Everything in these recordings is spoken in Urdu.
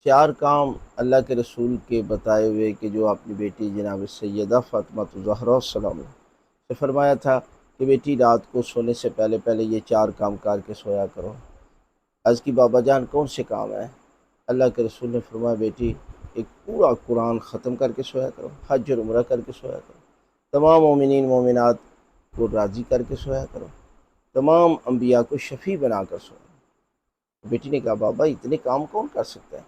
چار کام اللہ کے رسول کے بتائے ہوئے کہ جو اپنی بیٹی جناب سیدہ فاطمہ الزہرا السلام علیہ سے فرمایا تھا کہ بیٹی رات کو سونے سے پہلے پہلے یہ چار کام کر کے سویا کرو۔ عرض کی بابا جان کون سے کام ہیں؟ اللہ کے رسول نے فرمایا بیٹی ایک پورا قرآن ختم کر کے سویا کرو، حج اور عمرہ کر کے سویا کرو، تمام مومنین مومنات کو راضی کر کے سویا کرو، تمام انبیاء کو شفیع بنا کر سویا کرو۔ بیٹی نے کہا بابا اتنے کام کون کر سکتا ہے؟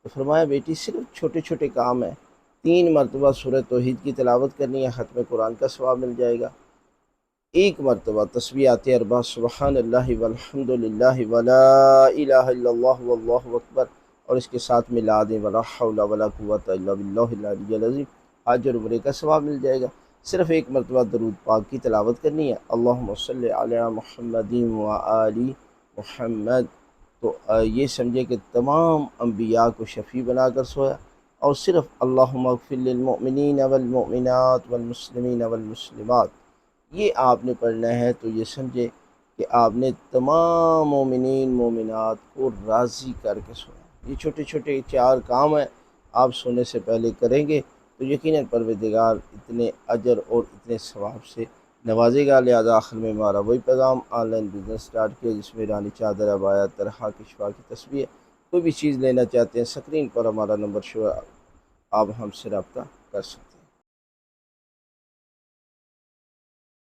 تو فرمایا بیٹی صرف چھوٹے چھوٹے کام ہیں، 3 مرتبہ سورہ توحید کی تلاوت کرنی ہے، ختم قرآن کا ثواب مل جائے گا، 1 مرتبہ تسبیحات 4 سبحان اللہ والحمد للہ ولا الہ الا اللہ واللہ اکبر، اور اس کے ساتھ ملا دیں ولا حول ولا قوت الا باللہ العلی العظیم، حج اور عمرے کا ثواب مل جائے گا۔ صرف 1 مرتبہ درود پاک کی تلاوت کرنی ہے، اللہم صلی علی محمد وآل محمد، تو یہ سمجھے کہ تمام انبیاء کو شفیع بنا کر سویا۔ اور صرف اللہم اغفر للمؤمنین والمؤمنات والمسلمین والمسلمات یہ آپ نے پڑھنا ہے، تو یہ سمجھے کہ آپ نے تمام مومنین مومنات کو راضی کر کے سویا۔ یہ چھوٹے چھوٹے 4 کام ہیں، آپ سونے سے پہلے کریں گے تو یقیناً پروردگار اتنے اجر اور اتنے ثواب سے نوازے گا۔ لہٰذا آخر میں ہمارا وہی پیغام، آن لائن بزنس سٹارٹ کیا جس میں رانی چادر عبایا طرحہ کی شفا کی تسبیح ہے۔ کوئی بھی چیز لینا چاہتے ہیں، سکرین پر ہمارا نمبر شو ہے، آپ ہم سے رابطہ کر سکتے ہیں۔